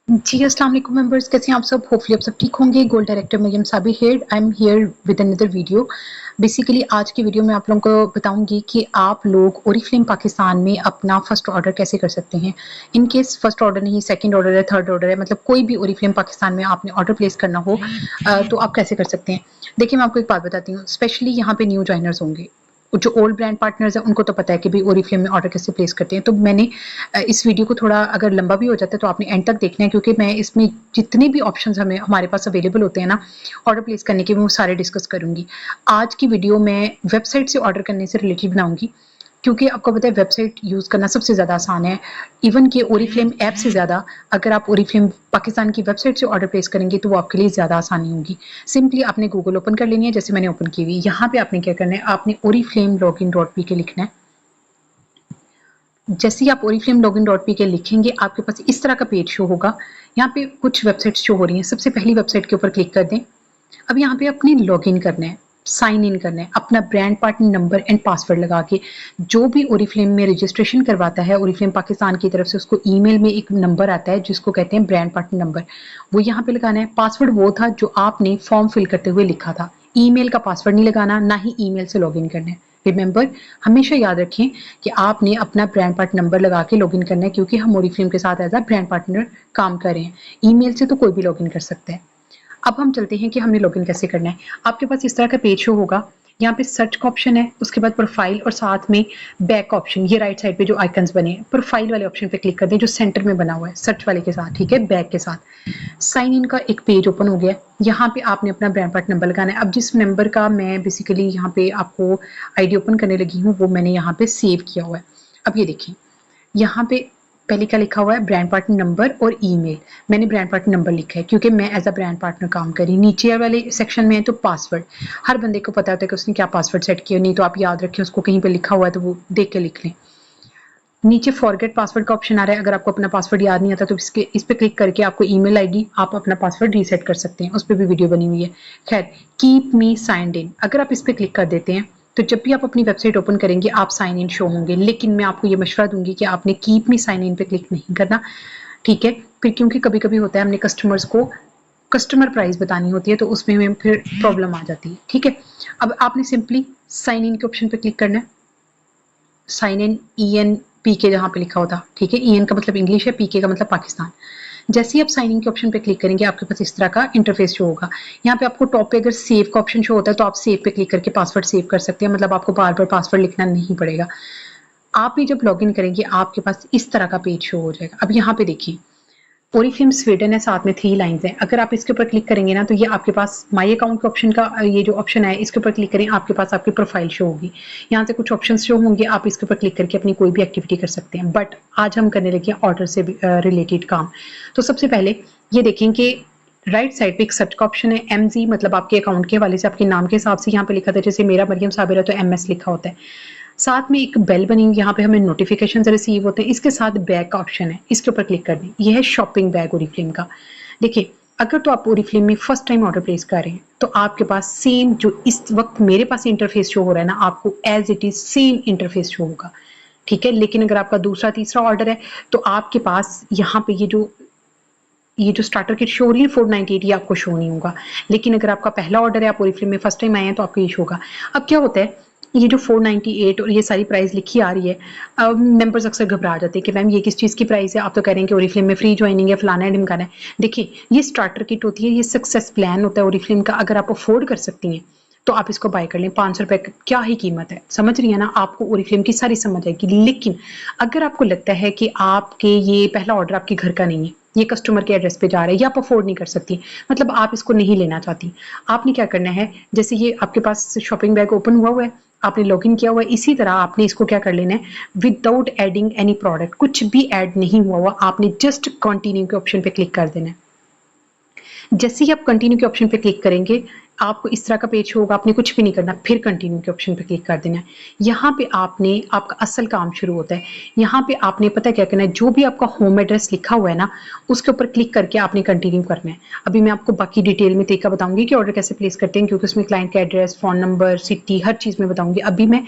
जी, अस्सलाम वालेकुम मेंबर्स, कैसे हैं आप सब? होपफुली आप सब ठीक होंगे। Goal director Mariam Sabi here, I am here with another video. Basically आज की वीडियो में आप लोगों को बताऊंगी कि आप लोग ओरिफ्लेम पाकिस्तान में अपना फर्स्ट ऑर्डर कैसे कर सकते हैं। इन केस फर्स्ट ऑर्डर नहीं, सेकंड ऑर्डर है, थर्ड ऑर्डर है, मतलब कोई भी ओरिफ्लेम पाकिस्तान में आपने ऑर्डर प्लेस करना हो तो आप कैसे कर सकते हैं। देखिए, मैं आपको एक बात बताती हूँ, स्पेशली यहाँ पे न्यू जॉइनर्स होंगे, जो ओल्ड ब्रांड पार्टनर्स हैं उनको तो पता है कि भाई ओरिफ्लेम में ऑर्डर कैसे प्लेस करते हैं। तो मैंने इस वीडियो को थोड़ा अगर लंबा भी हो जाता है तो आपने एंड तक देखना है, क्योंकि मैं इसमें जितने भी ऑप्शंस हमारे पास अवेलेबल होते हैं ना ऑर्डर प्लेस करने के, वो सारे डिस्कस करूंगी। आज की वीडियो मैं वेबसाइट से ऑर्डर करने से रिलेटेड बनाऊंगी, क्योंकि आपको पता है वेबसाइट यूज करना सबसे ज्यादा आसान है। इवन कि ओरिफ्लेम ऐप से ज्यादा अगर आप ओरिफ्लेम पाकिस्तान की वेबसाइट से ऑर्डर प्लेस करेंगे तो वो आपके लिए ज्यादा आसानी होगी। सिंपली आपने गूगल ओपन कर लेनी है, जैसे मैंने ओपन की हुई। यहाँ पे आपने क्या करना है, आपने ओरिफ्लेम लॉगिन डॉट पी के लिखना है। जैसे ही आप ओरिफ्लेम लॉगिन डॉट पी के लिखेंगे आपके पास इस तरह का पेज शो होगा। यहाँ पे कुछ वेबसाइट्स शो हो रही हैं। सबसे पहली वेबसाइट के ऊपर क्लिक कर दें। अब यहाँ पे अपनी लॉगिन करना है, साइन इन करना है, अपना brand partner number and password लगा के। जो भी ओरिफ्लेम में रजिस्ट्रेशन करवाता है ओरिफ्लेम पाकिस्तान की तरफ से, उसको ईमेल में एक नंबर आता है जिसको कहते हैं ब्रांड पार्टनर नंबर, वो यहाँ पे लगाना है। पासवर्ड वो था जो आपने फॉर्म फिल करते हुए लिखा था। ईमेल का पासवर्ड नहीं लगाना, ना ही ईमेल से लॉगिन करना है। रिमेंबर, हमेशा याद रखें कि आपने अपना ब्रांड पार्टनर नंबर लगा के लॉगिन करना है, क्योंकि हम ओरिफ्लेम के साथ एज अ ब्रांड पार्टनर काम कर रहे हैं। ईमेल से तो कोई भी लॉगिन कर सकता है। अब हम चलते हैं कि हमने लॉगिन कैसे करना है। आपके पास इस तरह का पेज शो होगा। यहाँ पे सर्च का ऑप्शन है, उसके बाद प्रोफाइल और साथ में बैक ऑप्शन, ये राइट साइड पे जो आइकन्स बने हैं। प्रोफाइल वाले ऑप्शन पे क्लिक कर दें जो सेंटर में बना हुआ है सर्च वाले के साथ, ठीक है, बैक के साथ। साइन इन का एक पेज ओपन हो गया। यहाँ पे आपने अपना ब्रांड पार्टनर नंबर लगाना है। अब जिस नंबर का मैं बेसिकली यहाँ पे आपको आईडी ओपन करने लगी हूँ वो मैंने यहाँ पे सेव किया हुआ है। अब ये देखिए, यहाँ पे पहले क्या लिखा हुआ है, ब्रांड पार्टनर नंबर और ईमेल। मैंने ब्रांड पार्टनर नंबर लिखा है क्योंकि मैं एज अ ब्रांड पार्टनर काम करी। नीचे वाले सेक्शन में है तो पासवर्ड, हर बंदे को पता होता है कि उसने क्या पासवर्ड सेट किया, नहीं तो आप याद रखें, उसको कहीं पे लिखा हुआ है तो वो देख के लिख लें। नीचे फॉरगेट पासवर्ड का ऑप्शन आ रहा है। अगर आपको अपना पासवर्ड याद नहीं आता तो इस पे क्लिक करके आपको ईमेल आएगी, आप अपना पासवर्ड रीसेट कर सकते हैं। उस पर भी वीडियो बनी हुई है। खैर, कीप मी साइंड इन, अगर आप इस पे क्लिक कर देते हैं तो जब भी आप अपनी वेबसाइट ओपन करेंगे आप साइन इन शो होंगे। लेकिन मैं आपको ये मशवरा दूंगी कि आपने कीप मी साइन इन पे क्लिक नहीं करना, ठीक है। फिर क्योंकि कभी कभी होता है हमने कस्टमर्स को कस्टमर प्राइस बतानी होती है तो उसमें हमें फिर प्रॉब्लम आ जाती है, ठीक है। अब आपने सिंपली साइन इन के ऑप्शन पे क्लिक करना है। Sign in E N P के जहाँ पे लिखा होता, ठीक है। ई एन का मतलब इंग्लिश है, पी के का मतलब पाकिस्तान। जैसे ही आप साइन इन के ऑप्शन पे क्लिक करेंगे आपके पास इस तरह का इंटरफेस शो होगा। यहाँ पे आपको टॉप पे अगर सेव का ऑप्शन शो होता है तो आप सेव पे क्लिक करके पासवर्ड सेव कर सकते हैं, मतलब आपको बार बार पासवर्ड लिखना नहीं पड़ेगा। आप ही जब लॉगिन करेंगे आपके पास इस तरह का पेज शो हो जाएगा। अब यहाँ पे देखिए, ओरिफ्लेम स्वीडन है, साथ में 3 लाइंस हैं। अगर आप इसके ऊपर क्लिक करेंगे ना तो ये आपके पास माई अकाउंट के ऑप्शन का ये जो ऑप्शन है इसके ऊपर क्लिक करें, आपके पास आपकी प्रोफाइल शो होगी। यहाँ से कुछ ऑप्शन शो होंगे, आप इसके ऊपर क्लिक करके अपनी कोई भी एक्टिविटी कर सकते हैं। बट आज हम करने लगे ऑर्डर से रिलेटेड काम। तो सबसे पहले ये देखें कि राइट साइड पे एक सर्च का ऑप्शन है, एमजी मतलब आपके अकाउंट के हवाले से आपके नाम के हिसाब से यहाँ पे लिखा था। जैसे मेरा मरियम साबिर है तो एमएस लिखा होता है। साथ में एक बेल बनी हुई, यहाँ पे हमें नोटिफिकेशन रिसीव होते हैं। इसके साथ बैग का ऑप्शन है, इसके ऊपर क्लिक कर दें। यह है शॉपिंग बैग ओरिफ्लेम का। देखिए, अगर तो आप ओरिफ्लेम में फर्स्ट टाइम ऑर्डर प्लेस कर रहे हैं तो आपके पास सेम जो इस वक्त मेरे पास इंटरफेस शो हो रहा है ना, आपको as it is same interface show होगा, ठीक है। लेकिन अगर आपका दूसरा तीसरा ऑर्डर है तो आपके पास यहाँ पे ये जो स्टार्टर किट शो हो रही है 498, ये आपको शो नहीं होगा। लेकिन अगर आपका पहला ऑर्डर है, आप ओरिफ्लेम में फर्स्ट टाइम आए हैं तो आपको ये शो होगा। अब क्या होता है, ये जो 498 और ये सारी प्राइस लिखी आ रही है, अब मेंबर्स अक्सर घबरा जाते हैं कि मैम ये किस चीज़ की प्राइस है। आप तो कह रहे हैं कि ओरिफ्लेम में फ्री ज्वाइनिंग है, फलाना है, ढिमकाना है। देखिए, ये स्टार्टर किट होती है, ये सक्सेस प्लान होता है ओरिफ्लेम का। अगर आप अफोर्ड कर सकती हैं तो आप इसको बाय कर लें। 500 रुपए क्या ही कीमत है, समझ रही है ना, आपको ओरिफ्लेम की सारी समझ आएगी। लेकिन अगर आपको लगता है कि आपके ये पहला ऑर्डर आपके घर का नहीं है, ये कस्टमर के एड्रेस पे जा रहा है, या आप अफोर्ड नहीं कर सकती, मतलब आप इसको नहीं लेना चाहती, आपने क्या करना है, जैसे ये आपके पास शॉपिंग बैग ओपन हुआ है, आपने लॉगिन किया हुआ है, इसी तरह आपने इसको क्या कर लेना है, विदाउट एडिंग एनी प्रोडक्ट, कुछ भी ऐड नहीं हुआ हुआ, आपने जस्ट कंटिन्यू के ऑप्शन पे क्लिक कर देना है। जैसे ही आप कंटिन्यू के ऑप्शन पे क्लिक करेंगे आपको इस तरह का पेज होगा। आपने कुछ भी नहीं करना, फिर कंटिन्यू के ऑप्शन पे क्लिक कर देना है। यहाँ पे आपने आपका असल काम शुरू होता है। यहाँ पे आपने पता क्या करना है, जो भी आपका होम एड्रेस लिखा हुआ है ना उसके ऊपर क्लिक करके आपने कंटिन्यू करना है। अभी मैं आपको बाकी डिटेल में तरीका बताऊंगी कि ऑर्डर कैसे प्लेस करते हैं, क्योंकि उसमें क्लाइंट का एड्रेस, फोन नंबर, सिटी, हर चीज में बताऊंगी। अभी मैं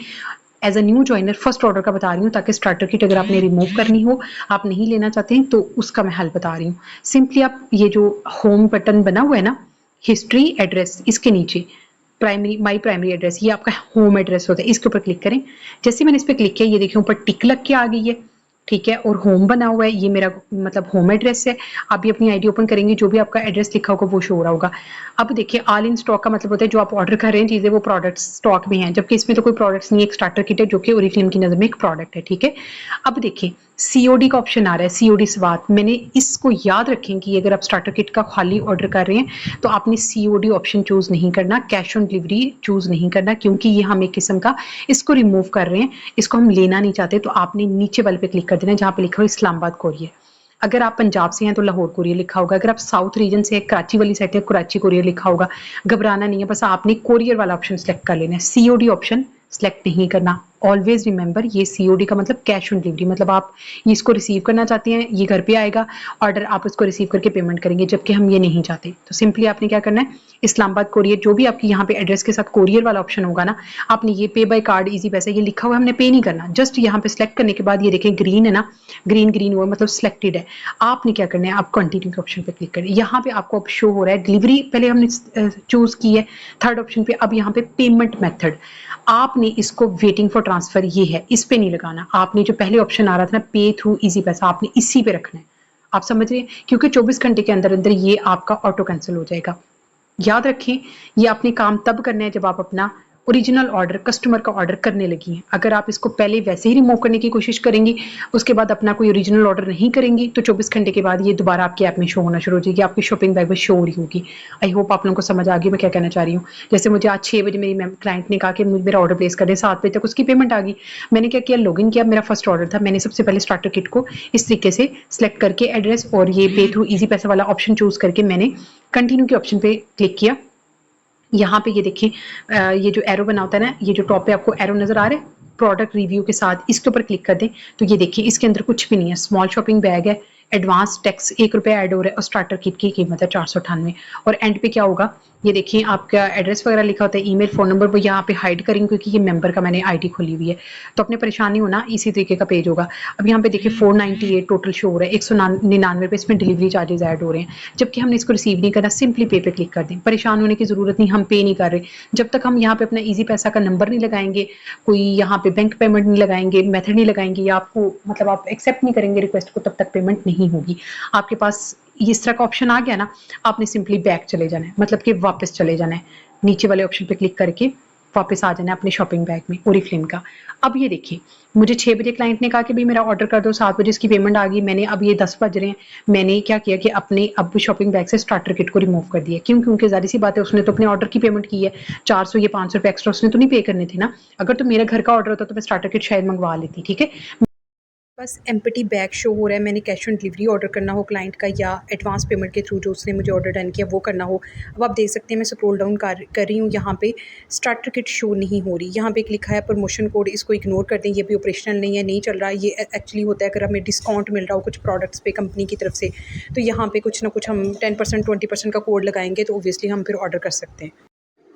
as a new joiner first order का बता रही हूँ, ताकि स्टार्टर किट अगर आपने रिमूव करनी हो, आप नहीं लेना चाहते हैं, तो उसका मैं हल बता रही हूँ। सिंपली आप ये जो होम बटन बना हुआ है ना, हिस्ट्री एड्रेस, इसके नीचे प्राइमरी माई प्राइमरी एड्रेस, ये आपका होम एड्रेस होता है, इसके ऊपर क्लिक करें। जैसे मैंने इस पर क्लिक किया, ये देखिए ऊपर टिक लग के आ गई है, ठीक है, और होम बना हुआ है, ये मेरा मतलब होम एड्रेस है। आप भी अपनी आईडी ओपन करेंगे, जो भी आपका एड्रेस लिखा होगा वो शो हो रहा होगा। अब देखिए ऑल इन स्टॉक का मतलब होता है जो आप ऑर्डर कर रहे हैं चीजें वो प्रोडक्ट्स स्टॉक में हैं, जबकि इसमें तो कोई प्रोडक्ट्स नहीं है, एक स्टार्टर किट है जो कि ओरिफ्लेम की नजर में एक प्रोडक्ट है, ठीक है। अब देखिए सीओडी का ऑप्शन आ रहा है, सीओडी स्वात, मैंने इसको याद रखें कि अगर आप स्टार्टर किट का खाली ऑर्डर कर रहे हैं तो आपने सीओडी ऑप्शन चूज नहीं करना, कैश ऑन डिलीवरी चूज नहीं करना, क्योंकि ये हम एक किस्म का इसको रिमूव कर रहे हैं, इसको हम लेना नहीं चाहते। तो आपने नीचे वाले पे क्लिक कर देना जहां पे लिखा हो इस्लामाबाद कोरियर। अगर आप पंजाब से हैं तो लाहौर कोरियर लिखा होगा, अगर आप साउथ रीजन से कराची वाली साइड है कराची कोरियर लिखा होगा। घबराना नहीं है, बस आपने कोरियर वाला ऑप्शन सेलेक्ट कर लेना है, सीओडी ऑप्शन सेलेक्ट नहीं करना। ऑलवेज रिमेंबर, ये सीओडी का मतलब कैश ऑन डिलीवरी, मतलब आप इसको रिसीव करना चाहते हैं, ये घर पे आएगा ऑर्डर, आप उसको रिसीव करके पेमेंट करेंगे, जबकि हम ये नहीं चाहते। तो सिंपली आपने क्या करना है, इस्लामाबाद कोरियर, जो भी आपकी यहाँ पे एड्रेस के साथ कोरियर वाला ऑप्शन होगा ना, आपने ये पे बाय कार्ड इजी पैसा ये लिखा हुआ है, हमने पे नहीं करना, जस्ट यहाँ पे सिलेक्ट करने के बाद ये देखें ग्रीन है ना, ग्रीन ग्रीन हुआ मतलब सिलेक्टेड है। आपने क्या करना है, आप कंटिन्यू के ऑप्शन पे क्लिक करें, यहाँ पे आपको अब शो हो रहा है डिलीवरी पहले हमने चूज की है, थर्ड ऑप्शन पे। अब यहाँ पे पेमेंट मेथड, आपने इसको वेटिंग फॉर ट्रांसफर ये है, इस पे नहीं लगाना, आपने जो पहले ऑप्शन आ रहा था ना पे थ्रू इजी पैसा, आपने इसी पे रखना है। आप समझ रहे हैं, क्योंकि 24 घंटे के अंदर अंदर ये आपका ऑटो कैंसिल हो जाएगा। याद रखें, ये आपने काम तब करना है जब आप अपना ओरिजिनल ऑर्डर कस्टमर का ऑर्डर करने लगी हैं। अगर आप इसको पहले वैसे ही रिमूव करने की कोशिश करेंगी, उसके बाद अपना कोई ओरिजिनल ऑर्डर नहीं करेंगी, तो 24 घंटे के बाद ये दोबारा आपके ऐप में शो होना शुरू हो जाएगी, आपकी शॉपिंग बैग में शो हो रही होगी। आई होप आप लोगों को समझ आ गई मैं क्या कहना चाह रही हूँ। जैसे मुझे आज 6 बजे मेरी क्लाइंट ने कहा कि मुझे मेरा ऑर्डर प्लेस कर दे, 7 बजे तक उसकी पेमेंट आ गई। मैंने क्या किया, लॉगिन किया, मेरा फर्स्ट ऑर्डर था, मैंने सबसे पहले स्टार्टर किट को इस तरीके से सिलेक्ट करके एड्रेस और ये पे थ्रू इजी पैसा वाला ऑप्शन चूज करके मैंने कंटिन्यू के ऑप्शन पे क्लिक किया। यहाँ पे ये देखिए ये जो एरो बना होता है ना, ये जो टॉप पे आपको एरो नजर आ रहा है प्रोडक्ट रिव्यू के साथ, इसके ऊपर क्लिक कर दें तो ये देखिए इसके अंदर कुछ भी नहीं है, स्मॉल शॉपिंग बैग है, एडवांस टैक्स 1 रुपया ऐड हो रहा है और स्टार्टर किट की कीमत है 498। और एंड पे क्या होगा, ये देखिए आपका एड्रेस वगैरह लिखा होता है, ईमेल फोन नंबर, वो यहाँ पे हाइड करेंगे क्योंकि ये मेंबर का मैंने आईडी खोली हुई है, तो अपने परेशानी होना इसी तरीके का पेज होगा। अब यहाँ पे देखिए 498 टोटल शो हो रहा है, 199 पे इसमें डिलीवरी चार्जेस ऐड हो रहे हैं, जबकि हमने इसको रिसीव नहीं करना, सिंपली पे क्लिक कर दें। परेशान होने की जरूरत नहीं, हम पे नहीं कर रहे, जब तक हम यहाँ पे अपना ईजी पैसा का नंबर नहीं लगाएंगे, कोई यहाँ पे बैंक पेमेंट नहीं लगाएंगे, मेथड नहीं लगाएंगे, या आपको मतलब आप एक्सेप्ट नहीं करेंगे रिक्वेस्ट को, तब तक पेमेंट नहीं होगी। आपके पास इस तरह का ऑप्शन आ गया ना, आपने सिंपली बैक चले जाना है, मतलब कि वापस चले जाना है, नीचे वाले ऑप्शन पे क्लिक करके वापस आ जाना है अपने शॉपिंग बैग में ओरिफ्लेम का। अब ये देखिए मुझे 6 बजे क्लाइंट ने कहा कि भाई मेरा ऑर्डर कर दो, 7 बजे इसकी पेमेंट आ गई, मैंने अब ये 10 बज रहे हैं, मैंने क्या किया कि अपने अब शॉपिंग बैग से स्टार्टर किट को रिमूव कर दिया। क्यों, क्योंकि जाहिर सी बात है उसने तो अपने ऑर्डर की पेमेंट की है, 400 या 500 रुपए एक्स्ट्रा उसने तो नहीं पे करने थे ना। अगर तो मेरा घर का ऑर्डर होता तो मैं स्टार्टर किट शायद मंगवा लेती, ठीक है। बस एम्प्टी बैग शो हो रहा है, मैंने कैश ऑन डिलीवरी ऑर्डर करना हो क्लाइंट का, या एडवांस पेमेंट के थ्रू जो उसने मुझे ऑर्डर डन किया वो करना हो। अब आप देख सकते हैं मैं स्क्रॉल डाउन कर रही हूँ, यहाँ पे स्टार्टर किट शो नहीं हो रही, यहाँ पे एक लिखा है प्रमोशन कोड, इसको इग्नोर कर दें, ये भी ऑपरेशनल नहीं है, नहीं चल रहा। ये एक्चुअली होता है अगर हमें डिस्काउंट मिल रहा हो कुछ प्रोडक्ट्स पे कंपनी की तरफ से, तो यहाँ पे कुछ ना कुछ हम 10% 20% का कोड लगाएंगे तो ऑब्वियसली हम फिर ऑर्डर कर सकते हैं।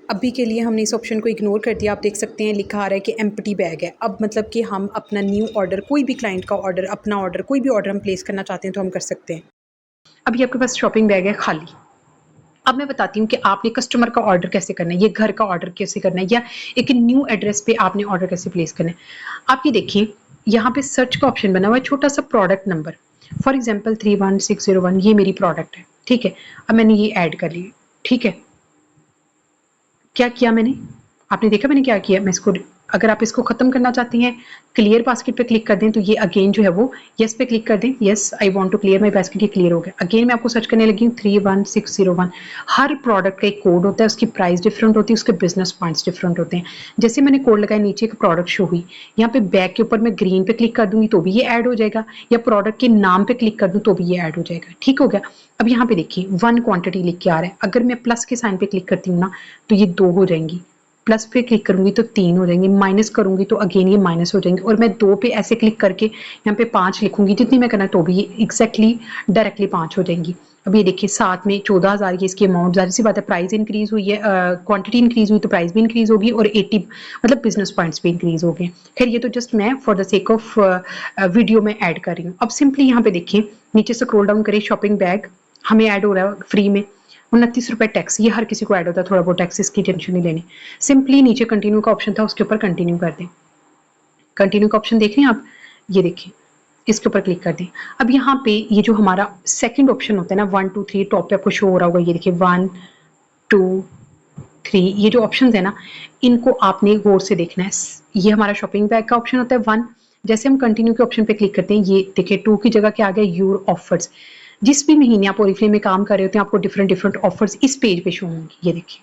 अभी के लिए हमने इस ऑप्शन को इग्नोर कर दिया। आप देख सकते हैं लिखा आ रहा है कि एम्प्टी बैग है। अब मतलब कि हम अपना न्यू ऑर्डर, कोई भी क्लाइंट का ऑर्डर, अपना ऑर्डर, कोई भी ऑर्डर हम प्लेस करना चाहते हैं तो हम कर सकते हैं। अब ये आपके पास शॉपिंग बैग है खाली। अब मैं बताती हूँ कि आपने कस्टमर का ऑर्डर कैसे करना है, ये घर का ऑर्डर कैसे करना है, या एक न्यू एड्रेस पे आपने ऑर्डर कैसे प्लेस करना है। आप ये देखिए यहाँ पे सर्च का ऑप्शन बना हुआ है, छोटा सा प्रोडक्ट नंबर, फॉर एग्जाम्पल 31601, ये मेरी प्रोडक्ट है, ठीक है। अब मैंने ये ऐड कर ली, ठीक है। क्या किया मैंने, आपने देखा मैंने क्या किया। मैं इसको, अगर आप इसको खत्म करना चाहती हैं, क्लियर बास्केट पे क्लिक कर दें तो ये अगेन जो है वो यस पे क्लिक कर दें, yes I want to clear my basket, ये क्लियर हो गया। अगेन मैं आपको सर्च करने लगी हूँ 31601। हर प्रोडक्ट का एक कोड होता है, उसकी प्राइस डिफरेंट होती है, उसके बिजनेस पॉइंट्स डिफरेंट होते हैं। जैसे मैंने कोड लगाया, नीचे एक प्रोडक्ट शो हुई, यहाँ पे बैग के ऊपर मैं ग्रीन पे क्लिक कर दूंगी तो भी ये ऐड हो जाएगा, या प्रोडक्ट के नाम पे क्लिक कर दूं तो भी ये ऐड हो जाएगा, ठीक हो गया। अब यहाँ पे देखिए 1 क्वांटिटी लिख के आ रहा है, अगर मैं प्लस के साइन पे क्लिक करती हूँ ना तो ये 2 हो जाएंगी, प्लस पे क्लिक करूंगी तो 3 हो जाएंगे, माइनस करूंगी तो अगेन ये माइनस हो जाएंगे, और मैं 2 पे ऐसे क्लिक करके यहाँ पे 5 लिखूंगी, जितनी मैं करना तो भी ये एग्जैक्टली डायरेक्टली 5 हो जाएंगी। अब ये देखिए साथ में 14,000 ये इसकी अमाउंट, ज़ाहिर सी बात है प्राइस इंक्रीज हुई है, क्वांटिटी इंक्रीज हुई तो प्राइस भी इंक्रीज होगी और 80 मतलब बिजनेस पॉइंट्स भी इंक्रीज हो गए। खैर ये तो जस्ट मैं for the sake of video में ऐड कर रही हूँ। अब सिंपली यहाँ पे देखिए नीचे स्क्रॉल डाउन करिए, शॉपिंग बैग हमें ऐड हो रहा है फ्री में, 29 रुपए टैक्स, ये हर किसी को ऐड होता है, थोड़ा बहुत टैक्सेस की टेंशन नहीं लेनी। सिंपली नीचे कंटिन्यू का ऑप्शन था, उसके ऊपर कंटिन्यू कर दें। कंटिन्यू का ऑप्शन देख रहे हैं आप, ये देखिए इसके ऊपर क्लिक कर दें। अब यहाँ पे ये जो हमारा सेकंड ऑप्शन होता है ना 1 2 3 टॉप पे आपको शो हो रहा होगा, ये देखिए 1 2 3 ये जो ऑप्शन है ना इनको आपने गौर से देखना है। ये हमारा शॉपिंग बैग का ऑप्शन होता है 1। जैसे हम कंटिन्यू के ऑप्शन पे क्लिक करते हैं ये देखिए 2 की जगह क्या आ गया, योर ऑफर्स। जिस भी महीने आप ओरिफ्लेम में काम कर रहे होते हैं आपको डिफरेंट डिफरेंट ऑफर्स इस पेज पे शो होंगी, ये देखिए।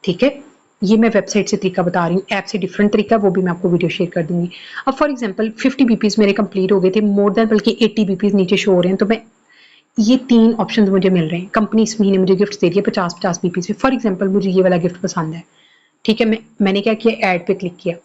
ठीक है, ये मैं वेबसाइट से तरीका बता रही हूँ, ऐप से डिफरेंट तरीका, वो भी मैं आपको वीडियो शेयर कर दूंगी। अब फॉर एग्जांपल 50 बीपीज मेरे कंप्लीट हो गए थे, मोर देन बल्कि 80 बीपीज नीचे शो हो रहे हैं, तो मैं ये 3 ऑप्शंस मुझे मिल रहे हैं। कंपनी इस महीने मुझे गिफ्ट दे रही है 50-50 बीपीज पे। फॉर एग्जांपल मुझे ये वाला गिफ्ट पसंद है, ठीक है, मैंने क्या किया, ऐड पे क्लिक किया।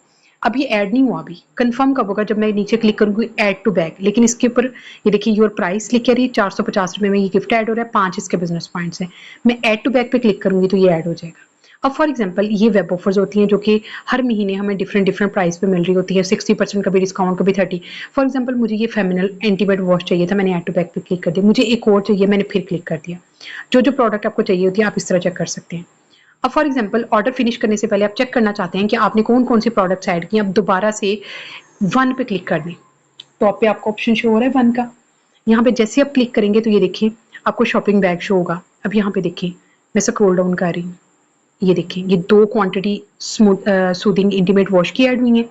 अब ये ऐड नहीं हुआ, अभी कंफर्म कब होगा, जब मैं नीचे क्लिक करूंगी ऐड टू बैग। लेकिन इसके ऊपर ये देखिए योर प्राइस लिख रही है 450 रुपए में ये गिफ्ट ऐड हो रहा है, 5 इसके बिजनेस पॉइंट्स हैं। मैं ऐड टू बैग पे क्लिक करूंगी तो ये ऐड हो जाएगा। अब फॉर एग्जांपल ये वेब ऑफर्स होती हैं जो कि हर महीने हमें डिफरेंट डिफरेंट प्राइस पे मिल रही होती है, 60% कभी डिस्काउंट कभी 30। फॉर एग्जांपल मुझे ये फेमिनल एंटीबायोट वॉश चाहिए था, मैंने ऐड टू बैग पे क्लिक कर दिया। मुझे एक और चाहिए, मैंने फिर क्लिक कर दिया। जो जो प्रोडक्ट आपको चाहिए होती है आप इस तरह चेक कर सकते हैं। अब फॉर एग्जांपल ऑर्डर फिनिश करने से पहले आप चेक करना चाहते हैं कि आपने कौन कौन से प्रोडक्ट्स ऐड किए, अब दोबारा से 1 पे क्लिक कर दें। टॉप पे आपको ऑप्शन शो हो रहा है 1 का। यहाँ पे जैसे आप क्लिक करेंगे तो ये देखिए आपको शॉपिंग बैग शो होगा। अब यहाँ पे देखिए मैं स्क्रॉल डाउन कर रही हूँ, ये देखिए ये 2 क्वांटिटी सूदिंग इंटीमेट वॉश की ऐड हुई है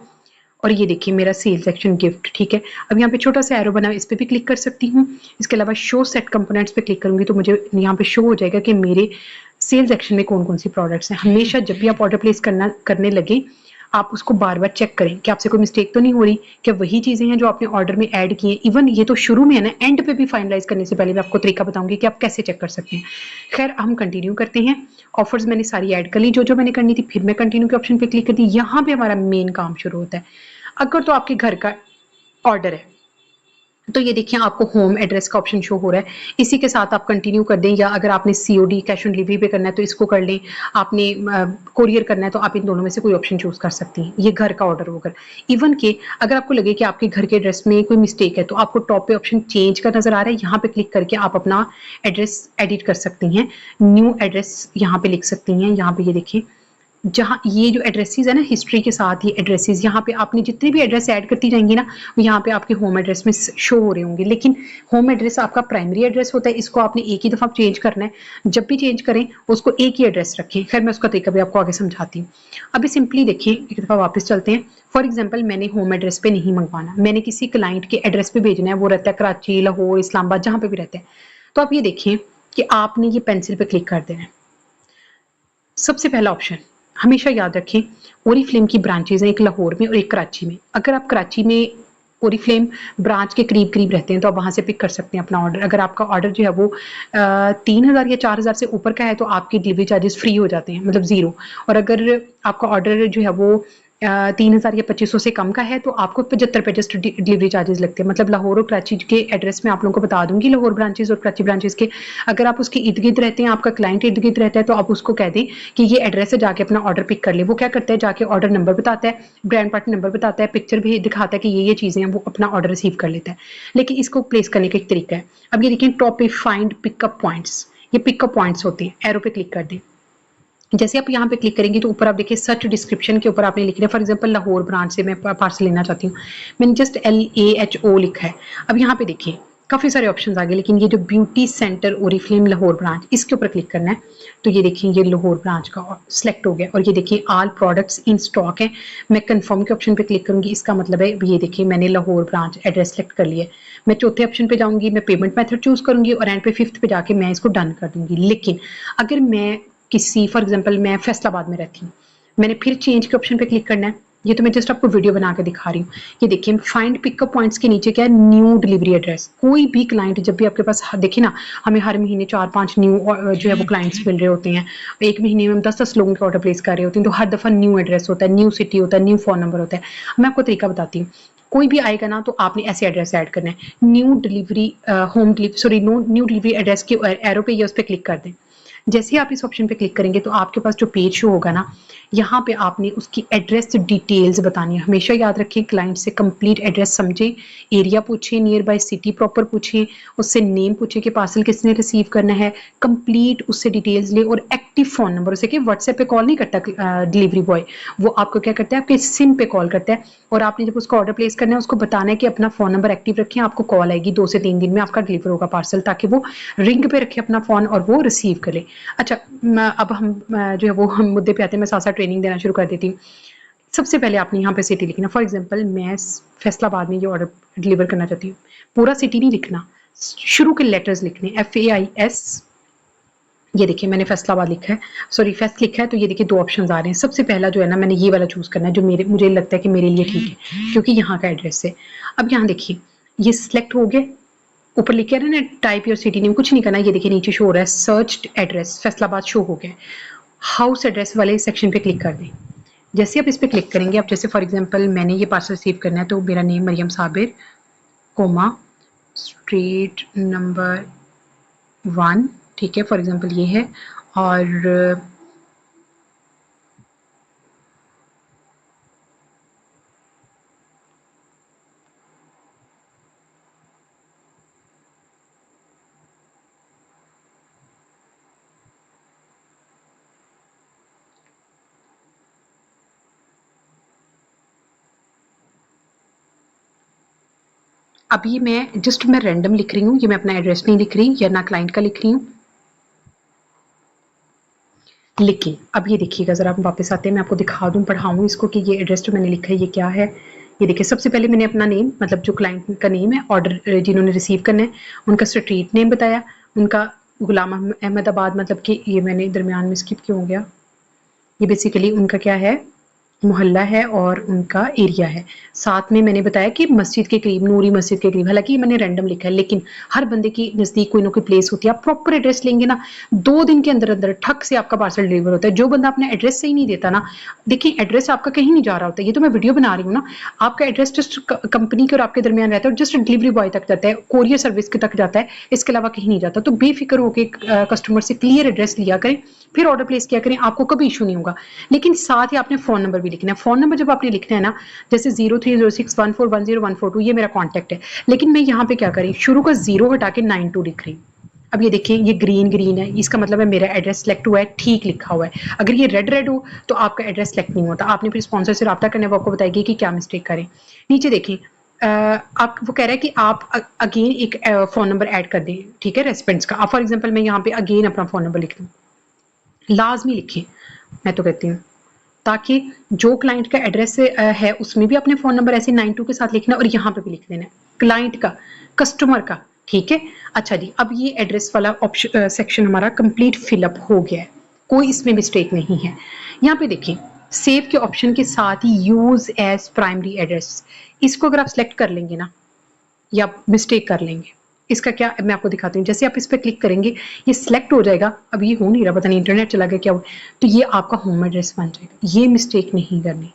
और ये देखिए मेरा सेल सेक्शन गिफ्ट। ठीक है, अब यहाँ पे छोटा सा एरो बना है, इस पे भी क्लिक कर सकती हूँ। इसके अलावा शो सेट कंपोनेंट्स पे क्लिक करूंगी तो मुझे यहाँ पे शो हो जाएगा कि मेरे सेल सेक्शन में कौन कौन सी प्रोडक्ट्स हैं। हमेशा जब भी आप ऑर्डर प्लेस करने लगे आप उसको बार बार चेक करें कि आपसे कोई मिस्टेक तो नहीं हो रही, क्या वही चीजें हैं जो आपने ऑर्डर में ऐड की हैं। इवन ये तो शुरू में है ना, एंड पे भी फाइनलाइज करने से पहले मैं आपको तरीका बताऊंगी कि आप कैसे चेक कर सकते हैं। खैर हम कंटिन्यू करते हैं। ऑफर्स मैंने सारी ऐड कर ली जो जो मैंने करनी थी, फिर मैं कंटिन्यू के ऑप्शन पे क्लिक कर दी। यहाँ पे हमारा मेन काम शुरू होता है। अगर तो आपके घर का ऑर्डर है तो ये देखिए आपको होम एड्रेस का ऑप्शन शो हो रहा है, इसी के साथ आप कंटिन्यू कर दें, या अगर आपने सीओडी कैश ऑन डिलीवरी पे करना है तो इसको कर लें, आपने कोरियर करना है तो आप इन दोनों में से कोई ऑप्शन चूज कर सकती हैं। ये घर का ऑर्डर होकर, इवन के अगर आपको लगे कि आपके घर के एड्रेस में कोई मिस्टेक है तो आपको टॉप पे ऑप्शन चेंज का नजर आ रहा है, यहाँ पे क्लिक करके आप अपना एड्रेस एडिट कर सकती हैं, न्यू एड्रेस यहाँ पे लिख सकती हैं। यहाँ पे ये देखिए जहाँ ये जो एड्रेसेस है ना हिस्ट्री के साथ ये एड्रेसेस, यहाँ पे आपने जितने भी एड्रेस ऐड करती जाएंगी ना वो यहाँ पे आपके होम एड्रेस में शो हो रहे होंगे। लेकिन होम एड्रेस आपका प्राइमरी एड्रेस होता है, इसको आपने एक ही दफा चेंज करना है। जब भी चेंज करें उसको एक ही एड्रेस रखें। खैर मैं उसका तरीका भी आपको आगे समझाती हूँ। अभी सिंपली देखिए एक दफा वापस चलते हैं। फॉर एग्जाम्पल मैंने होम एड्रेस पे नहीं मंगवाना, मैंने किसी क्लाइंट के एड्रेस पे भेजना है, वो रहता है कराची, लाहौर, इस्लामाबाद, जहाँ पे भी रहते हैं। तो आप ये देखिए कि आपने ये पेंसिल पे क्लिक कर देना है। सबसे पहला ऑप्शन हमेशा याद रखें, ओरिफ्लेम की ब्रांचेज हैं एक लाहौर में और एक कराची में। अगर आप कराची में ओरिफ्लेम ब्रांच के करीब करीब रहते हैं तो आप वहां से पिक कर सकते हैं अपना ऑर्डर। अगर आपका ऑर्डर जो है वो 3,000 या 4,000 से ऊपर का है तो आपके डिलीवरी चार्जेस फ्री हो जाते हैं, मतलब 0। और अगर आपका ऑर्डर जो है वो 3,000 या 2,500 से कम का है तो आपको 75 रुपए जस्ट डिलीवरी चार्जेस लगते हैं। मतलब लाहौर और कराची के एड्रेस में आप लोगों को बता दूंगी, लाहौर ब्रांचेस और कराची ब्रांचेस के। अगर आप उसके इर्द गिर्द रहते हैं, आपका क्लाइंट इर्द गिर्द रहता है, तो आप उसको कह दें कि ये एड्रेस है, जाके अपना ऑर्डर पिक कर ले। वो क्या करता है, जाके ऑर्डर नंबर बताता है, ब्रांड पार्टनर नंबर बताता है, पिक्चर भी दिखाता है कि ये चीजें हैं, वो अपना ऑर्डर रिसीव कर लेता है। लेकिन इसको प्लेस करने का एक तरीका है। अब ये देखिए टॉप पे फाइंड पिकअप पॉइंट्स, ये पिकअप पॉइंट्स होते हैं, एरो पे क्लिक कर दें। जैसे आप यहाँ पे क्लिक करेंगे तो ऊपर आप देखिए सर्च डिस्क्रिप्शन के ऊपर आपने लिख दिया, फॉर एग्जांपल लाहौर ब्रांच से मैं पार्सल लेना चाहती हूँ, मैंने जस्ट LAHO लिखा है। अब यहाँ पे देखिए काफी सारे ऑप्शंस आ गए, लेकिन ये जो beauty centre Oriflame Lahore branch, इसके ऊपर क्लिक करना है। तो ये देखिए ये लाहौर ब्रांच का सिलेक्ट हो गया और ये देखिए ऑल प्रोडक्ट्स इन स्टॉक है। मैं कंफर्म के ऑप्शन पे क्लिक करूंगी, इसका मतलब है ये देखिए मैंने लाहौर ब्रांच एड्रेस सेलेक्ट कर लिया है। मैं चौथे ऑप्शन पे जाऊंगी, मैं पेमेंट मेथड चूज करूंगी और एंड पे 5th पे जाके मैं इसको डन कर दूंगी। लेकिन अगर मैं किसी फॉर एग्जांपल मैं फैसलाबाद में रहती हूँ, मैंने फिर चेंज के ऑप्शन पे क्लिक करना है। ये तो मैं जस्ट आपको वीडियो बना के दिखा रही हूँ। ये देखिए फाइंड पिकअप पॉइंट्स के नीचे क्या है, न्यू डिलीवरी एड्रेस। कोई भी क्लाइंट जब भी आपके पास देखिए ना, हमें हर महीने 4-5 न्यू जो है वो क्लाइंट्स मिल रहे होते हैं। एक महीने में हम 10-10 लोगों के ऑर्डर प्लेस कर रहे होते हैं, तो हर दफा न्यू एड्रेस होता है, न्यू सिटी होता है, न्यू फोन नंबर होता है। मैं आपको तरीका बताती हूँ। कोई भी आएगा ना तो आपने ऐसे एड्रेस ऐड करना है, new delivery home delivery sorry new delivery address के एरो पे या उस पर क्लिक कर दें। जैसे ही आप इस ऑप्शन पे क्लिक करेंगे तो आपके पास जो पेज शो होगा ना, यहाँ पे आपने उसकी एड्रेस डिटेल्स बतानी है। हमेशा याद रखें, क्लाइंट से कंप्लीट एड्रेस समझें, एरिया पूछें, नियर बाय सिटी प्रॉपर पूछें, उससे नेम पूछें कि पार्सल किसने रिसीव करना है, कंप्लीट उससे डिटेल्स ले, और एक्टिव फोन नंबर, उसे कि व्हाट्सएप पे कॉल नहीं करता डिलीवरी बॉय, वो आपको क्या करता है, आपके सिम पे कॉल करता है। और आपने जब उसको ऑर्डर प्लेस करना है उसको बताना है कि अपना फोन नंबर एक्टिव रखें, आपको कॉल आएगी 2 से 3 दिन में आपका डिलीवर होगा पार्सल, ताकि वो रिंग पे रखे अपना फोन और वो रिसीव करे। अच्छा, अब हम जो है वो हम मुद्दे पे आते हैं, मैं साथ साथ ट्रेनिंग देना शुरू कर देती हूँ। सबसे पहले आपने यहाँ पे सिटी लिखना। फॉर एग्जांपल मैं फैसलाबाद में ये ऑर्डर डिलीवर करना चाहती हूँ, पूरा सिटी नहीं लिखना, शुरू के लेटर्स लिखने, FAIS। ये देखिए मैंने फैसलाबाद लिखा है, सॉरी फेस्ट लिखा है, तो ये देखिए 2 ऑप्शंस आ रहे हैं। सबसे पहला जो है ना, मैंने ये वाला चूज करना है जो मुझे लगता है कि मेरे लिए ठीक है, क्योंकि यहाँ का एड्रेस है। अब यहाँ देखिए ये सिलेक्ट हो गया, ऊपर लिखे रहे ना टाइप योर सिटी नेम, कुछ नहीं करना। ये देखिए नीचे शो हो रहा है सर्च्ड एड्रेस, फैसलाबाद शो हो गया। हाउस एड्रेस वाले सेक्शन पे क्लिक कर दें। जैसे आप इस पे क्लिक करेंगे, अब जैसे फॉर एग्जांपल मैंने ये पार्सल रिसीव करना है, तो मेरा name Mariam Sabir, comma, street number 1, ठीक है, फॉर एग्जांपल ये है। और अभी मैं रैंडम लिख रही हूँ, ये मैं अपना एड्रेस नहीं लिख रही या ना क्लाइंट का लिख रही हूँ। लेकिन अब ये देखिएगा जरा, आप वापस आते हैं, मैं आपको दिखा दूं, पढ़ाऊं इसको कि ये एड्रेस जो मैंने लिखा है ये क्या है। ये देखिए सबसे पहले मैंने अपना नेम, मतलब जो क्लाइंट का नेम है, ऑर्डर जिन्होंने रिसीव करना है उनका स्ट्रीट नेम बताया, उनका गुलाम अहमदाबाद, मतलब कि ये मैंने दरमियान में स्किप क्यों हो गया, ये बेसिकली उनका क्या है, मोहल्ला है और उनका एरिया है। साथ में मैंने बताया कि मस्जिद के करीब, नूरी मस्जिद के करीब, हालांकि मैंने रैंडम लिखा है, लेकिन हर बंदे की नजदीक कोई ना कोई प्लेस होती है। आप प्रॉपर एड्रेस लेंगे ना, 2 दिन के अंदर अंदर ठक से आपका पार्सल डिलीवर होता है। जो बंदा अपना एड्रेस सही नहीं देता ना, देखिए एड्रेस आपका कहीं नहीं जा रहा होता, ये तो मैं वीडियो बना रही हूँ ना, आपका एड्रेस जस्ट कंपनी के और आपके दरमियान रहता है, और जस्ट डिलीवरी बॉय तक जाता है, कोरियर सर्विस के तक जाता है, इसके अलावा कहीं नहीं जाता। तो बेफिक्र होकर कस्टमर से क्लियर एड्रेस लिया करें, फिर ऑर्डर प्लेस किया करें, आपको कभी इशू नहीं होगा। लेकिन साथ ही आपने फोन नंबर भी लिखना है। फोन नंबर जब आपने लिखना है ना, जैसे 0306141012, ये मेरा कॉन्टैक्ट है, लेकिन मैं यहाँ पे क्या करी, शुरू का 0 हटा के 92 लिख रही हूँ। अब ये देखिए ये ग्रीन है, इसका मतलब है मेरा एड्रेस सेलेक्ट हुआ है, ठीक लिखा हुआ है। अगर ये रेड हो तो आपका एड्रेस सेलेक्ट नहीं होता। आपने फिर स्पॉन्सर से रब्ता करना है, वो आपको बताएगी कि क्या मिस्टेक करें। नीचे देखिए आप, वो कह रहा है कि आप अगेन एक फोन नंबर ऐड कर दें, ठीक है, रेस्पोंस का। फॉर एग्जाम्पल मैं यहाँ पे अगेन अपना फोन नंबर लिख दूँ, लाजमी लिखिए, मैं तो कहती हूँ, ताकि जो क्लाइंट का एड्रेस है उसमें भी अपने फोन नंबर ऐसे 92 के साथ लिखना, और यहाँ पे भी लिख देना है क्लाइंट का, कस्टमर का, ठीक है। अच्छा जी, अब ये एड्रेस वाला ऑप्शन सेक्शन हमारा कंप्लीट फिलअप हो गया है, कोई इसमें मिस्टेक नहीं है। यहाँ पे देखिए सेव के ऑप्शन के साथ ही यूज एज प्राइमरी एड्रेस, इसको अगर आप सिलेक्ट कर लेंगे ना, या मिस्टेक कर लेंगे, इसका क्या मैं आपको दिखाती हूँ। जैसे आप इस पर क्लिक करेंगे ये सिलेक्ट हो जाएगा, अब ये हो नहीं रहा, पता नहीं इंटरनेट चला गया क्या हुआ, तो ये आपका होम एड्रेस बन जाएगा। ये मिस्टेक नहीं करनी,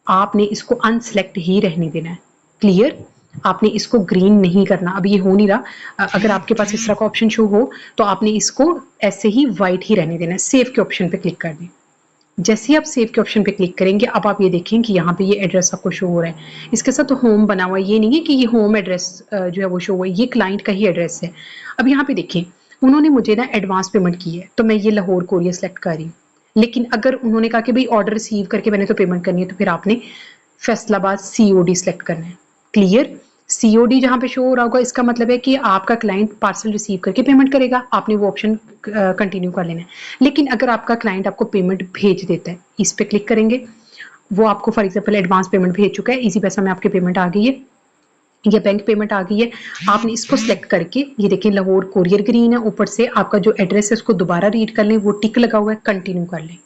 आपने इसको अनसेलेक्ट ही रहने देना है, क्लियर। आपने इसको ग्रीन नहीं करना, अब ये हो नहीं रहा, अगर आपके पास इस तरह का ऑप्शन शो हो तो आपने इसको ऐसे ही व्हाइट ही रहने देना है। सेव के ऑप्शन पे क्लिक कर दें। जैसे ही आप सेव के ऑप्शन पे क्लिक करेंगे, अब आप ये देखें कि यहाँ पे ये एड्रेस आपको शो हो रहा है, इसके साथ तो होम बना हुआ है, ये नहीं है कि ये होम एड्रेस जो है वो शो हुआ है, ये क्लाइंट का ही एड्रेस है। अब यहाँ पे देखिए उन्होंने मुझे ना एडवांस पेमेंट की है, तो मैं ये लाहौर कोरियर सेलेक्ट कर रही हूँ। लेकिन अगर उन्होंने कहा कि भाई ऑर्डर रिसीव करके मैंने तो पेमेंट करनी है, तो फिर आपने फैसलाबाद COD सेलेक्ट करना है, क्लियर। COD जहां पे शो हो रहा होगा, इसका मतलब है कि आपका क्लाइंट पार्सल रिसीव करके पेमेंट करेगा, आपने वो ऑप्शन कंटिन्यू कर लेना है। लेकिन अगर आपका क्लाइंट आपको पेमेंट भेज देता है, इस पे क्लिक करेंगे, वो आपको फॉर एग्जांपल एडवांस पेमेंट भेज चुका है, इजी पैसा में आपकी पेमेंट आ गई है या बैंक पेमेंट आ गई है, आपने इसको सिलेक्ट करके, ये देखिए लाहौर कोरियर ग्रीन है, ऊपर से आपका जो एड्रेस है उसको दोबारा रीड कर लें, वो टिक लगा हुआ है, कंटिन्यू कर लें।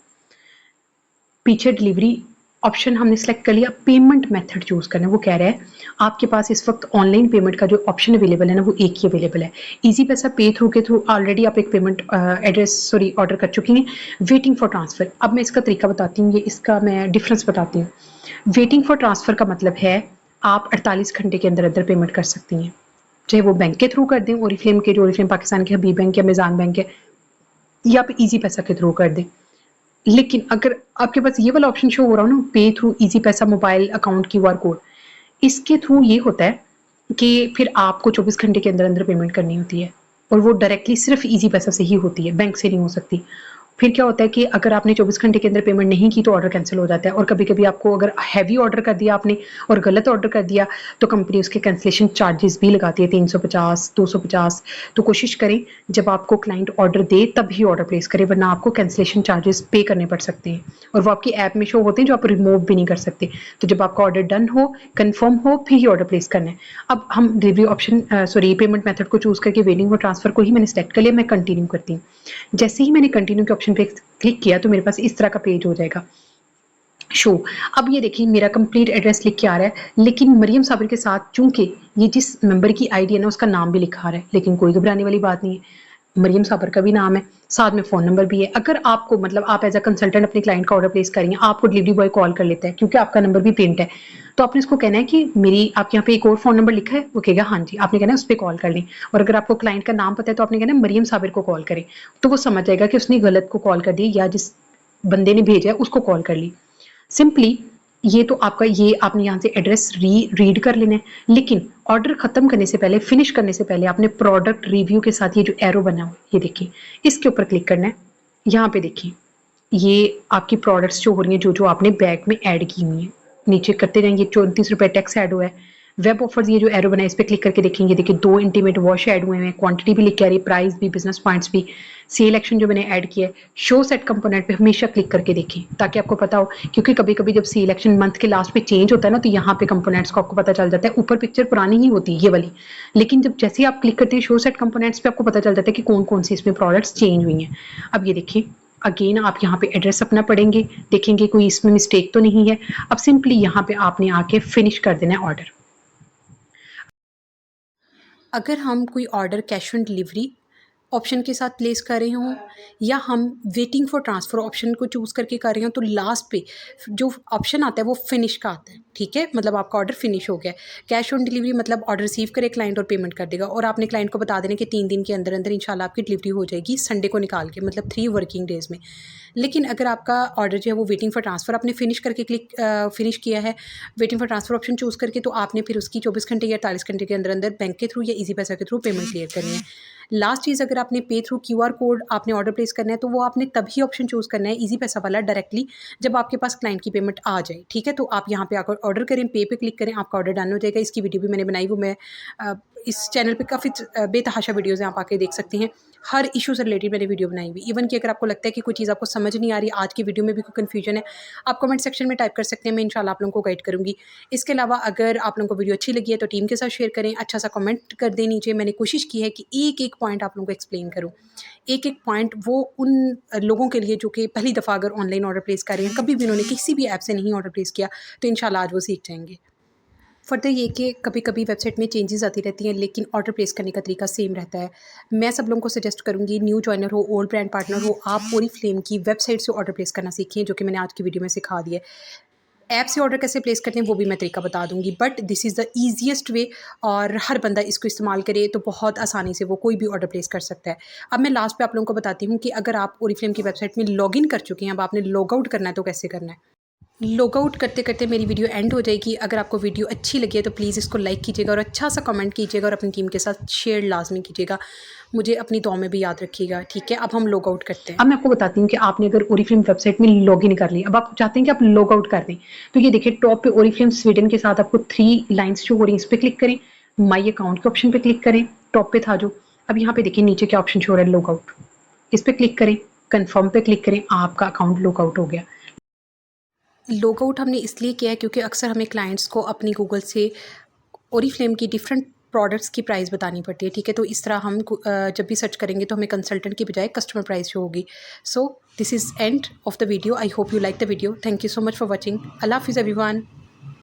पीछे डिलीवरी ऑप्शन हमने सेलेक्ट कर लिया, पेमेंट मेथड चूज करना है। वो कह रहा है आपके पास इस वक्त ऑनलाइन पेमेंट का जो ऑप्शन अवेलेबल है ना, वो एक ही अवेलेबल है, इजी पैसा पे थ्रू के थ्रू ऑलरेडी आप एक पेमेंट ऑर्डर कर चुकी हैं, वेटिंग फॉर ट्रांसफर। अब मैं इसका तरीका बताती हूँ, ये इसका मैं डिफरेंस बताती हूँ। वेटिंग फॉर ट्रांसफर का मतलब है आप 48 घंटे के अंदर अंदर पेमेंट कर सकती हैं, चाहे वो बैंक के थ्रू कर दें, ओरिफ्लेम के, जो ओरिफ्लेम पाकिस्तान के हबीब बैंक या अमेज़न बैंक है, या आप ईज़ी पैसा के थ्रू कर दें। लेकिन अगर आपके पास ये वाला ऑप्शन शो हो रहा हो ना, पे थ्रू ईज़ी पैसा मोबाइल अकाउंट क्यूआर कोड, इसके थ्रू ये होता है कि फिर आपको 24 घंटे के अंदर अंदर पेमेंट करनी होती है, और वो डायरेक्टली सिर्फ ईज़ी पैसा से ही होती है, बैंक से नहीं हो सकती। फिर क्या होता है कि अगर आपने 24 घंटे के अंदर पेमेंट नहीं की तो ऑर्डर कैंसिल हो जाता है, और कभी-कभी आपको अगर हैवी ऑर्डर कर दिया आपने और गलत ऑर्डर कर दिया, तो कंपनी उसके कैंसलेशन चार्जेस भी लगाती है 350, 250। तो कोशिश करें जब आपको क्लाइंट ऑर्डर दे तब ही ऑर्डर प्लेस करें, वरना आपको कैंसलेशन चार्जेस पे करने पड़ सकते हैं, और वो आपकी ऐप में शो होते हैं जो आप रिमूव भी नहीं कर सकते। तो जब आपका ऑर्डर डन हो, कंफर्म हो, फिर ही ऑर्डर प्लेस करना है। अब हम डिलीवरी ऑप्शन पेमेंट मेथड को चूज़ करके वेटिंग और ट्रांसफ़र को ही मैंने सेलेक्ट कर लिया, मैं कंटिन्यू करती हूँ। जैसे ही मैंने कंटिन्यू के ऑप्शन पे क्लिक किया तो मेरे पास इस तरह का पेज हो जाएगा शो। अब ये देखिए मेरा कंप्लीट एड्रेस लिख के आ रहा है, लेकिन मरियम साबिर के साथ चूंकि ये जिस मेंबर की आईडी है ना उसका नाम भी लिखा आ रहा है, लेकिन कोई घबराने वाली बात नहीं है, मरियम साबिर का भी नाम है, साथ में फ़ोन नंबर भी है। अगर आपको मतलब आप एज अ कंसल्टेंट अपने क्लाइंट का ऑर्डर प्लेस करेंगे, आपको डिलीवरी बॉय कॉल कर लेता है क्योंकि आपका नंबर भी प्रिंट है, तो आपने इसको कहना है कि मेरी आपके यहाँ पे एक और फ़ोन नंबर लिखा है, वो कहेगा हाँ जी, आपने कहना है उस पर कॉल कर लें। और अगर आपको क्लाइंट का नाम पता है तो आपने कहना है मरियम साबिर को कॉल करें, तो वो समझ जाएगा कि उसने गलत को कॉल कर दी या जिस बंदे ने भेजा है उसको कॉल कर ली। सिंपली ये तो आपका, ये आपने यहाँ से एड्रेस रीड कर लेना है, लेकिन ऑर्डर खत्म करने से पहले, फिनिश करने से पहले आपने प्रोडक्ट रिव्यू के साथ ये जो एरो बना हुआ है, ये देखिए, इसके ऊपर क्लिक करना है। यहाँ पे देखिए ये आपकी प्रोडक्ट्स जो हो रही हैं, जो जो आपने बैग में ऐड की हुई हैं, नीचे करते जाएंगे। 34 रुपये टैक्स ऐड हुआ है। वेब ऑफर्स, ये जो एरो बना है इस पर क्लिक करके देखेंगे, देखिए 2 इंटीमेट वॉश ऐड हुए हैं, क्वांटिटी भी लिख के आ रही है, प्राइस भी, बिजनेस पॉइंट्स भी, सेल एक्शन जो मैंने ऐड किया है। शो सेट कंपोनेंट पे हमेशा क्लिक करके देखें ताकि आपको पता हो, क्योंकि कभी कभी जब सेल एक्शन मंथ के लास्ट पे चेंज होता है ना, तो यहाँ पे कंपोनेंट्स को आपको पता चल जाता है। ऊपर पिक्चर पुरानी ही होती है ये वाली, लेकिन जब जैसे ही आप क्लिक करते हैं शो सेट कंपोनेंट्स पे, आपको पता चल जाता है कि कौन कौन सी इसमें प्रोडक्ट्स चेंज हुई हैं। अब ये देखिए अगेन आप यहाँ पे एड्रेस अपना पढ़ेंगे, देखेंगे कोई इसमें मिस्टेक तो नहीं है। अब सिंपली यहाँ पे आपने आके फिनिश कर देना है ऑर्डर। अगर हम कोई order cash on delivery option के साथ प्लेस कर रहे हों, या हम वेटिंग फॉर ट्रांसफ़र ऑप्शन को चूज़ करके कर रहे हो, तो लास्ट पे जो ऑप्शन आता है वो फिनिश का आता है, ठीक है, मतलब आपका ऑर्डर फिनिश हो गया है। कैश ऑन डिलीवरी मतलब ऑर्डर रिसीव करे क्लाइंट और पेमेंट कर देगा, और आपने क्लाइंट को बता देना कि 3 दिन के अंदर अंदर इंशाल्लाह आपकी डिलीवरी हो जाएगी, संडे को निकाल के, मतलब 3 वर्किंग डेज़ में। लेकिन अगर आपका ऑर्डर जो है वो वेटिंग फॉर ट्रांसफ़र आपने फिनिश करके फिनिश किया है, waiting for transfer option choose करके, तो आपने फिर उसकी 24 घंटे या 48 घंटे के अंदर अंदर बैंक के थ्रू या ईज़ी पैसा के थ्रू पेमेंट क्लियर करनी है। लास्ट चीज़, अगर आपने पे थ्रू क्यूआर कोड आपने ऑर्डर प्लेस करना है, तो वो आपने तभी ऑप्शन चूज़ करना है ईज़ी पैसा वाला डायरेक्टली जब आपके पास क्लाइंट की पेमेंट आ जाए, ठीक है। तो आप यहाँ पे आकर ऑर्डर करें, पे क्लिक करें, आपका ऑर्डर डन हो जाएगा। इसकी वीडियो भी मैंने बनाई, वो मैं इस चैनल पे काफ़ी बेतहाशा वीडियोज़ हैं, आप आके देख सकती हैं। हर इशू से रिलेटेड मैंने वीडियो बनाई हुई। इवन कि अगर आपको लगता है कि कोई चीज़ आपको समझ नहीं आ रही, आज की वीडियो में भी कोई कन्फ्यूजन है, आप कमेंट सेक्शन में टाइप कर सकते हैं, मैं इंशाल्लाह आप लोगों को गाइड करूँगी। इसके अलावा अगर आप लोगों को वीडियो अच्छी लगी है तो टीम के साथ शेयर करें, अच्छा सा कमेंट कर दें नीचे। मैंने कोशिश की है कि एक-एक पॉइंट आप लोगों को एक्सप्लेन करूँ। एक-एक पॉइंट वो उन लोगों के लिए जो कि पहली दफ़ा अगर ऑनलाइन ऑर्डर प्लेस कर रहे हैं, कभी भी उन्होंने किसी भी ऐप से नहीं ऑर्डर प्लेस किया, तो इंशाल्लाह आज वो सीख जाएँगे। फ़र्दर ये कि कभी-कभी वेबसाइट में चेंजेस आती रहती हैं, लेकिन ऑर्डर प्लेस करने का तरीका सेम रहता है। मैं सब लोगों को सजेस्ट करूँगी, न्यू जॉइनर हो, ओल्ड ब्रांड पार्टनर हो, आप ओरिफ्लेम की वेबसाइट से ऑर्डर प्लेस करना सीखें, जो कि मैंने आज की वीडियो में सिखा दिया है। ऐप से ऑर्डर कैसे प्लेस करते हैं वो भी मैं तरीका बता दूँगी, but this is the easiest way, और हर बंदा इसको इस्तेमाल करे तो बहुत आसानी से वो कोई भी ऑर्डर प्लेस कर सकता है। अब मैं लास्ट पे आप लोगों को बताती हूँ कि अगर आप ओरिफ्लेम की वेबसाइट में लॉगिन कर चुके हैं, अब आपने लॉग आउट करना है तो कैसे करना है। लॉग आउट करते करते मेरी वीडियो एंड हो जाएगी। अगर आपको वीडियो अच्छी लगी है तो प्लीज़ इसको लाइक कीजिएगा और अच्छा सा कमेंट कीजिएगा, और अपनी टीम के साथ शेयर लाजमी कीजिएगा। मुझे अपनी दुआ में भी याद रखिएगा, ठीक है। अब हम लॉग आउट करते हैं। अब मैं आपको बताती हूँ कि आपने अगर ओरिफ्लेम वेबसाइट में लॉगिन कर लिया, अब आप चाहते हैं कि आप लॉग आउट कर दें, तो ये देखिए टॉप पे ओरिफ्लेम स्वीडन के साथ आपको 3 लाइन्स शो हो रही हैं, इस पर क्लिक करें, माई अकाउंट के ऑप्शन पे क्लिक करें, टॉप पे था जो। अब यहाँ पे देखिए नीचे क्या ऑप्शन शो हो रहा है, लॉग आउट, इस पर क्लिक करें, कन्फर्म पे क्लिक करें, आपका अकाउंट लॉग आउट हो गया। लॉग आउट हमने इसलिए किया है क्योंकि अक्सर हमें क्लाइंट्स को अपनी गूगल से ओरिफ्लेम की डिफरेंट प्रोडक्ट्स की प्राइस बतानी पड़ती है, ठीक है। तो इस तरह हम जब भी सर्च करेंगे तो हमें कंसल्टेंट की बजाय कस्टमर प्राइस शो होगी। So this is end of the video. I hope you like the video. Thank you so much for watching. अल्लाह हाफिज़ एवरीवन।